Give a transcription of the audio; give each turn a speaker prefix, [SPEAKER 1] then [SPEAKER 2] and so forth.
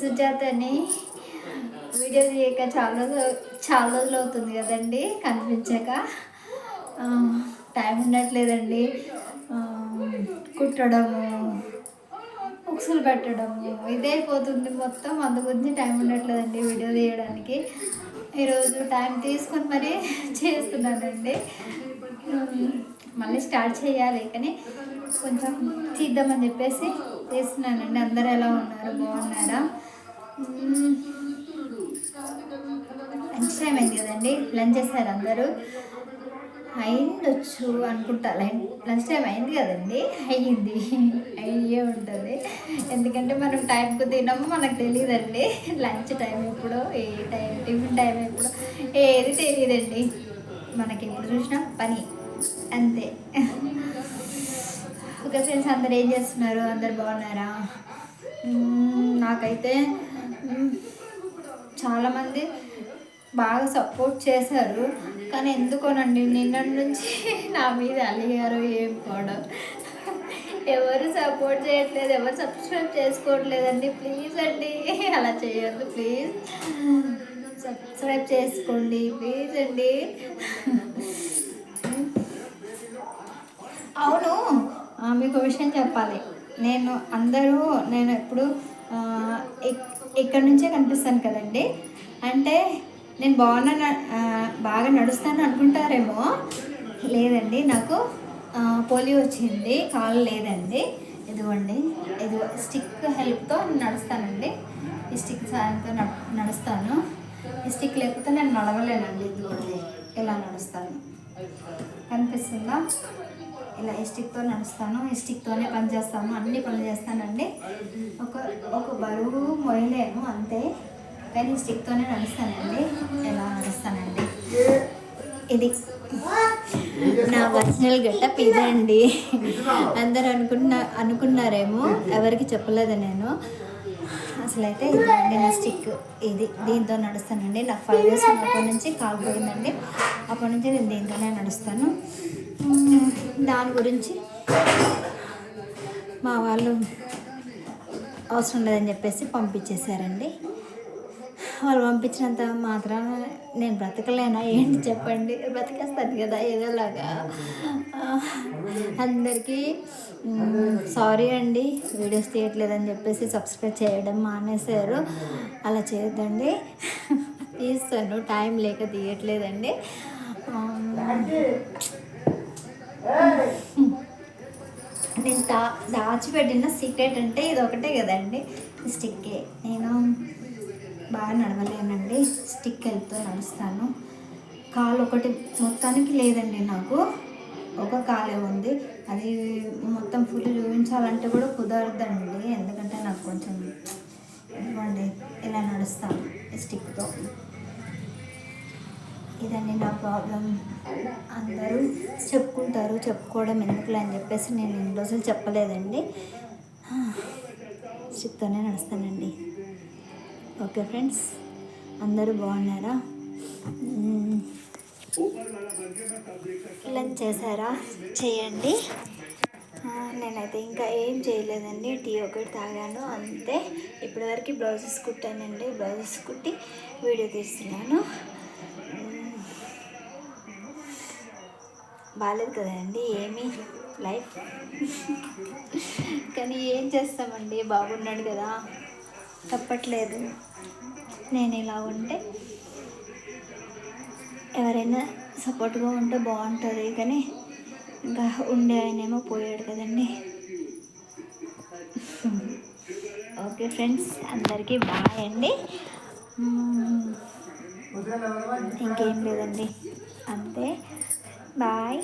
[SPEAKER 1] సుజాతని video తీయక చాలా రోజులు అవుతుంది కదండి కనిపించాక. టైం ఉండట్లేదండి. కుట్టడము, బుక్స్లు పెట్టడము ఇదే అయిపోతుంది మొత్తం. అందు గురించి టైం ఉండట్లేదండి వీడియో తీయడానికి. ఈరోజు టైం తీసుకొని మరీ చేస్తున్నానండి. మళ్ళీ స్టార్ట్ చేయాలి కానీ కొంచెం తీద్దామని చెప్పేసి చేస్తున్నానండి. అందరూ ఎలా ఉన్నారు, బాగున్నారా? లంచ్ టైం అయింది కదండి. లంచ్ చేస్తారు అందరూ? అయిండొచ్చు అనుకుంటా. లంచ్ టైం అయింది కదండి. అయ్యే ఉంటుంది. ఎందుకంటే మనం టైంకు తినము, మనకు తెలియదండి లంచ్ టైం ఎప్పుడో, ఏ టైం టిఫిన్ టైం ఎప్పుడో ఏది తెలియదండి. మనకి ఎప్పుడు చూసినా పని అంతే. ఓకే ఫ్రెండ్స్, అందరు ఏం చేస్తున్నారు? అందరు బాగున్నారా? నాకైతే చాలామంది బాగా సపోర్ట్ చేశారు, కానీ ఎందుకోనండి నిన్న నుంచి నా మీద అలిగారు. ఏం కూడా ఎవరు సపోర్ట్ చేయట్లేదు, ఎవరు సబ్స్క్రైబ్ చేసుకోవట్లేదండి. ప్లీజ్ అండి, అలా చేయొద్దు ప్లీజ్. సబ్స్క్రైబ్ చేసుకోండి ప్లీజ్ అండి. అవును, మీకు విషయం చెప్పాలి. నేను ఎప్పుడు ఇక్కడ నుంచే కనిపిస్తాను కదండి. అంటే నేను బాగా నడుస్తాను అనుకుంటారేమో. లేదండి, నాకు పోలియో వచ్చింది, కాలు లేదండి. ఇదిగోండి, ఇది స్టిక్ హెల్ప్తో నడుస్తానండి. ఈ స్టిక్ సాయంతో నడుస్తాను. ఈ స్టిక్ లేకపోతే నేను నడవలేనండి. ఇదిగోండి, ఇలా నడుస్తాను, కనిపిస్తుందా? ఇలా ఈ స్టిక్తో నడుస్తాను. ఈ స్టిక్తోనే పని చేస్తాను, అన్ని పనులు చేస్తానండి. ఒక బరువు మొయ్యలేను అంతే, కానీ ఈ స్టిక్తోనే నడుస్తానండి. ఎలా నడుస్తానండి. ఇది నా ఒరిజినల్ గెటప్ ఇదే అండి. అందరు అనుకున్నారేమో, ఎవరికి చెప్పలేదు నేను. అసలైతే ఇదండి నా స్టిక్. దీంతో నడుస్తానండి. నాకు 5 years ఉన్నప్పటి నుంచి కాలు పోయిందండి. అప్పటి నుంచి నేను దీంతోనే నడుస్తాను. దాని గురించి మా వాళ్ళు అవసరం లేదని చెప్పేసి పంపించేశారండి. వాళ్ళు పంపించినంత మాత్రాన నేను బ్రతకలేనా ఏంటి చెప్పండి? బ్రతికేస్తాను కదా ఏదోలాగా. అందరికీ సారీ అండి, వీడియోస్ తీయట్లేదని చెప్పేసి సబ్స్క్రైబ్ చేయడం మానేశారు. అలా చేయొద్దండి. తీస్తాను, టైం లేక తీయట్లేదండి. నేను దాచిపెట్టిన సీక్రెట్ అంటే ఇది ఒకటే కదండి, స్టిక్కే. నేను బాగా నడవలేనండి, స్టిక్ హెల్ప్తో నడుస్తాను. కాలు ఒకటి మొత్తానికి లేదండి, నాకు ఒక కాలే ఉంది. అది మొత్తం ఫుల్ చూపించాలంటే కూడా కుదరదండి, ఎందుకంటే నాకు కొంచెం ఇవ్వండి. ఇలా నడుస్తాను స్టిక్తో. ఇదండి నా ప్రాబ్లం. అందరూ చెప్పుకోవడం ఎందుకులే అని చెప్పేసి నేను ఇన్ని రోజులు చెప్పలేదండి. స్టిక్తోనే నడుస్తానండి. ఓకే ఫ్రెండ్స్, అందరూ బాగున్నారా? లంచ్ చేశారా? చేయండి. నేనైతే ఇంకా ఏం చేయలేదండి, టీ ఒకటి తాగాను అంతే. ఇప్పటివరకు బ్లౌజెస్ కుట్టానండి, బ్లౌజెస్ కుట్టి వీడియో తీస్తున్నాను. బాగాలేదు కదండి ఏమీ లైఫ్. కానీ ఏం చేస్తామండి, బాగున్నాడు కదా, తప్పట్లేదు. నేను ఇలా ఉంటే ఎవరైనా సపోర్ట్గా ఉంటే బాగుంటుంది, కానీ ఇంకా ఉండే ఆయనేమో పోయాడు కదండి. ఓకే ఫ్రెండ్స్, అందరికీ బాయ్ అండి. ఇంకేం లేదండి, అంతే. బాయ్.